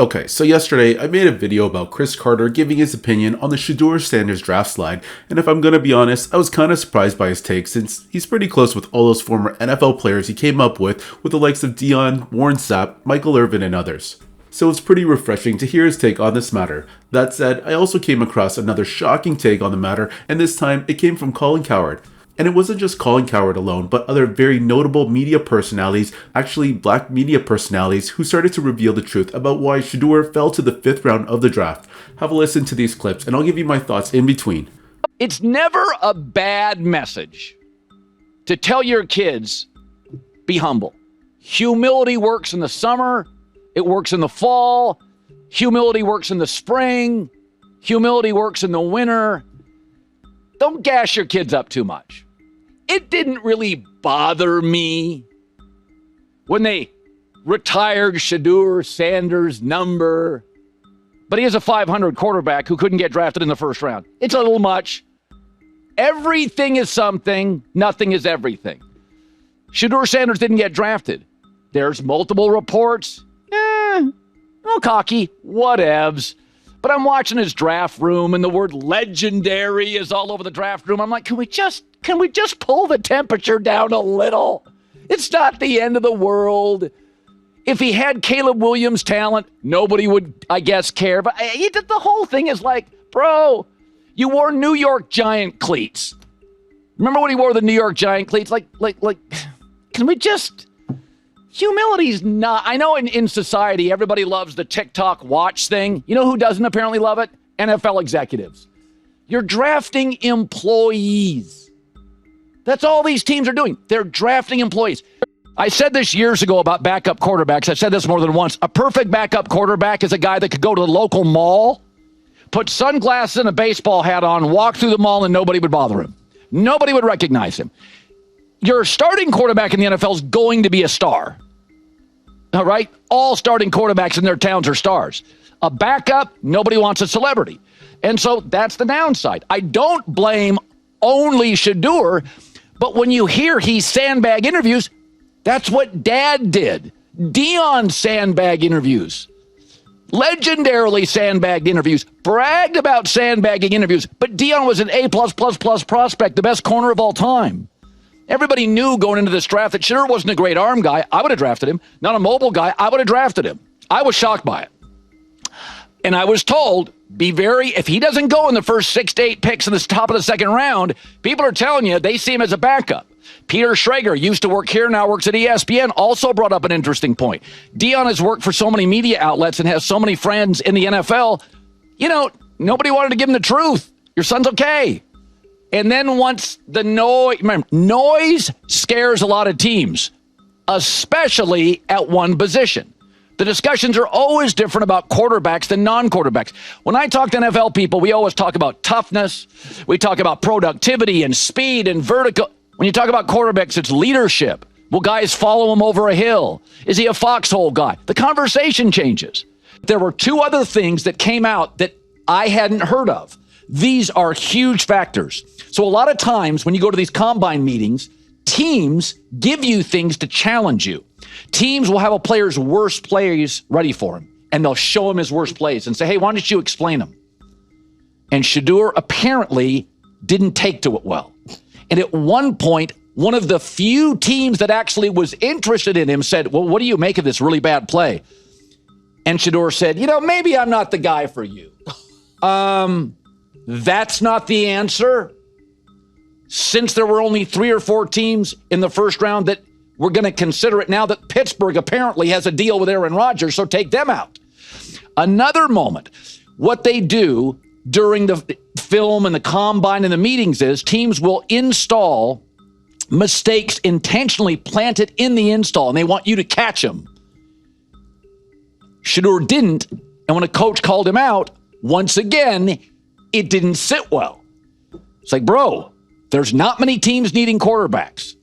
Okay, so yesterday I made a video about Chris Carter giving his opinion on the Shedeur Sanders draft slide, and if I'm gonna be honest, I was kinda surprised by his take since he's pretty close with all those former NFL players he came up with the likes of Deion, Warren Sapp, Michael Irvin, and others. So it's pretty refreshing to hear his take on this matter. That said, I also came across another shocking take on the matter, and this time it came from Colin Cowherd. And it wasn't just Colin Cowherd alone, but other very notable media personalities, actually black media personalities, who started to reveal the truth about why Shedeur fell to the 5th round of the draft. Have a listen to these clips, and I'll give you my thoughts in between. It's never a bad message to tell your kids, be humble. Humility works in the summer. It works in the fall. Humility works in the spring. Humility works in the winter. Don't gas your kids up too much. It didn't really bother me when they retired Shedeur Sanders' number, but he is a 500 quarterback who couldn't get drafted in the first round. It's a little much. Everything is something. Nothing is everything. Shedeur Sanders didn't get drafted. There's multiple reports. Cocky, whatevs. But I'm watching his draft room, and the word legendary is all over the draft room. I'm like, can we just pull the temperature down a little? It's not the end of the world. If he had Caleb Williams' talent, nobody would, I guess, care. But the whole thing is like, bro, you wore New York Giant cleats. Remember when he wore the New York Giant cleats? Like, can we just... Humility's not... I know in society, everybody loves the TikTok watch thing. You know who doesn't apparently love it? NFL executives. You're drafting employees. That's all these teams are doing. They're drafting employees. I said this years ago about backup quarterbacks. I've said this more than once. A perfect backup quarterback is a guy that could go to the local mall, put sunglasses and a baseball hat on, walk through the mall, and nobody would bother him. Nobody would recognize him. Your starting quarterback in the NFL is going to be a star. All right? All starting quarterbacks in their towns are stars. A backup, nobody wants a celebrity. And so that's the downside. I don't blame only Shedeur, but when you hear he sandbag interviews, that's what Dad did. Deion sandbag interviews. Legendarily sandbagged interviews. Bragged about sandbagging interviews. But Deion was an A+++ prospect, the best corner of all time. Everybody knew going into this draft that Shedeur wasn't a great arm guy. I would have drafted him. Not a mobile guy. I would have drafted him. I was shocked by it. And I was told, if he doesn't go in the first 6 to 8 picks in the top of the second round, people are telling you they see him as a backup. Peter Schrager used to work here, now works at ESPN, also brought up an interesting point. Deion has worked for so many media outlets and has so many friends in the NFL. Nobody wanted to give him the truth. Your son's okay. And then once the noise scares a lot of teams, especially at one position. The discussions are always different about quarterbacks than non-quarterbacks. When I talk to NFL people, we always talk about toughness. We talk about productivity and speed and vertical. When you talk about quarterbacks, it's leadership. Will guys follow him over a hill? Is he a foxhole guy? The conversation changes. There were 2 other things that came out that I hadn't heard of. These are huge factors. So a lot of times when you go to these combine meetings, teams give you things to challenge you. Teams will have a player's worst plays ready for him, and they'll show him his worst plays and say, hey, why don't you explain them? And Shedeur apparently didn't take to it well. And at one point, one of the few teams that actually was interested in him said, well, what do you make of this really bad play? And Shedeur said, maybe I'm not the guy for you. That's not the answer. Since there were only 3 or 4 teams in the first round that were going to consider it, now that Pittsburgh apparently has a deal with Aaron Rodgers, so take them out. Another moment, what they do during the film and the combine and the meetings is teams will install mistakes intentionally planted in the install, and they want you to catch them. Shedeur didn't, and when a coach called him out, once again, it didn't sit well. It's like, bro, there's not many teams needing quarterbacks,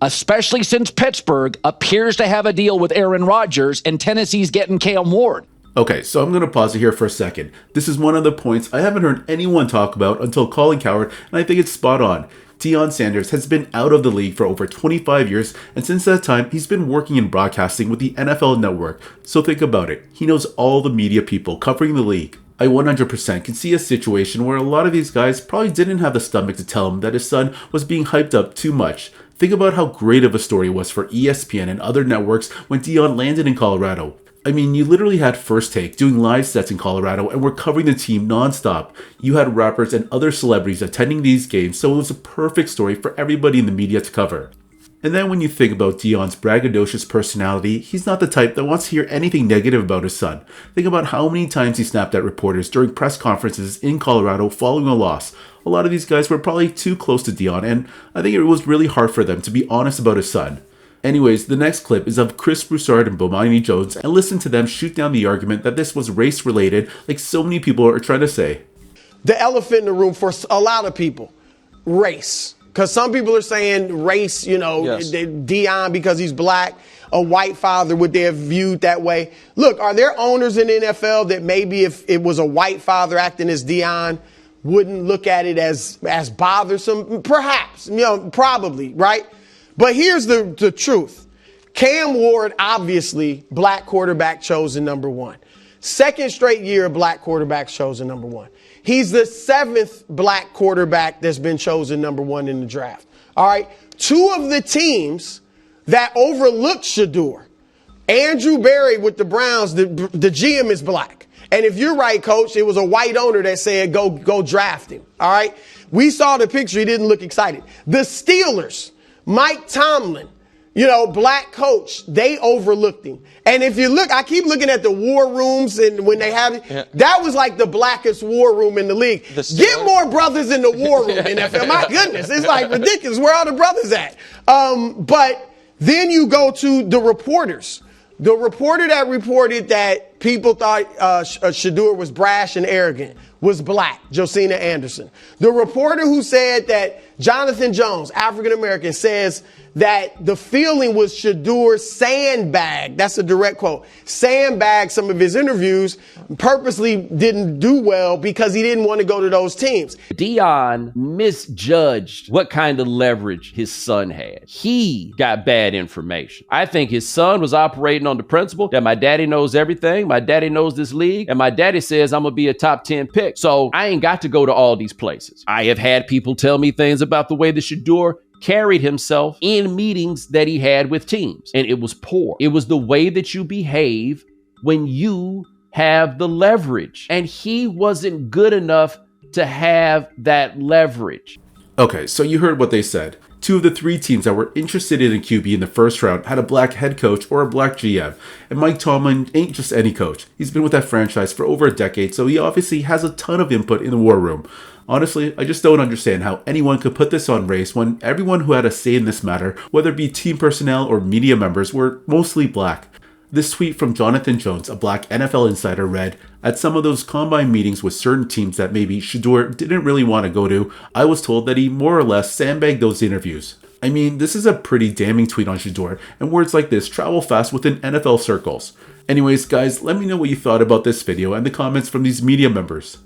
especially since Pittsburgh appears to have a deal with Aaron Rodgers and Tennessee's getting Cam Ward. Okay, so I'm going to pause it here for a second. This is one of the points I haven't heard anyone talk about until Colin Cowherd, and I think it's spot on. Deion Sanders has been out of the league for over 25 years, and since that time, he's been working in broadcasting with the NFL Network. So think about it. He knows all the media people covering the league. I 100% can see a situation where a lot of these guys probably didn't have the stomach to tell him that his son was being hyped up too much. Think about how great of a story it was for ESPN and other networks when Deion landed in Colorado. I mean, you literally had First Take doing live sets in Colorado and were covering the team non-stop. You had rappers and other celebrities attending these games, so it was a perfect story for everybody in the media to cover. And then when you think about Deion's braggadocious personality, he's not the type that wants to hear anything negative about his son. Think about how many times he snapped at reporters during press conferences in Colorado following a loss. A lot of these guys were probably too close to Deion, and I think it was really hard for them to be honest about his son. Anyways, the next clip is of Chris Broussard and Bomani Jones, and listen to them shoot down the argument that this was race-related, like so many people are trying to say. The elephant in the room for a lot of people, race. Because some people are saying race, yes. Deion because he's black, a white father, would they have viewed that way? Look, are there owners in the NFL that maybe if it was a white father acting as Deion, wouldn't look at it as bothersome? Perhaps, probably, right? But here's the truth. Cam Ward, obviously, black quarterback chosen number 1. Second straight year, black quarterback chosen number 1. He's the 7th black quarterback that's been chosen number 1 in the draft. All right. 2 of the teams that overlooked Shedeur, Andrew Berry with the Browns, the GM is black. And if you're right, coach, it was a white owner that said, go draft him. All right. We saw the picture. He didn't look excited. The Steelers, Mike Tomlin, black coach, they overlooked him. And if you look, I keep looking at the war rooms and when they have it, that was like the blackest war room in the league. Get more brothers in the war room, NFL. My goodness, it's like ridiculous. Where are the brothers at? But then you go to the reporters. The reporter that reported that people thought Shedeur was brash and arrogant was black, Josina Anderson. The reporter who said that Jonathan Jones, African-American, says that the feeling was Shedeur sandbagged, that's a direct quote, sandbagged some of his interviews, purposely didn't do well because he didn't want to go to those teams. Deion misjudged what kind of leverage his son had. He got bad information. I think his son was operating on the principle that my daddy knows everything, my daddy knows this league, and my daddy says I'm going to be a top 10 pick. So I ain't got to go to all these places. I have had people tell me things about the way that Shedeur carried himself in meetings that he had with teams, and it was poor. It was the way that you behave when you have the leverage, and he wasn't good enough to have that leverage. Okay, so you heard what they said. 2 of the 3 teams that were interested in a QB in the first round had a black head coach or a black GM. And Mike Tomlin ain't just any coach. He's been with that franchise for over a decade, so he obviously has a ton of input in the war room. Honestly, I just don't understand how anyone could put this on race when everyone who had a say in this matter, whether it be team personnel or media members, were mostly black. This tweet from Jonathan Jones, a black NFL insider, read, "At some of those combine meetings with certain teams that maybe Shedeur didn't really want to go to, I was told that he more or less sandbagged those interviews." I mean, this is a pretty damning tweet on Shedeur, and words like this travel fast within NFL circles. Anyways, guys, let me know what you thought about this video and the comments from these media members.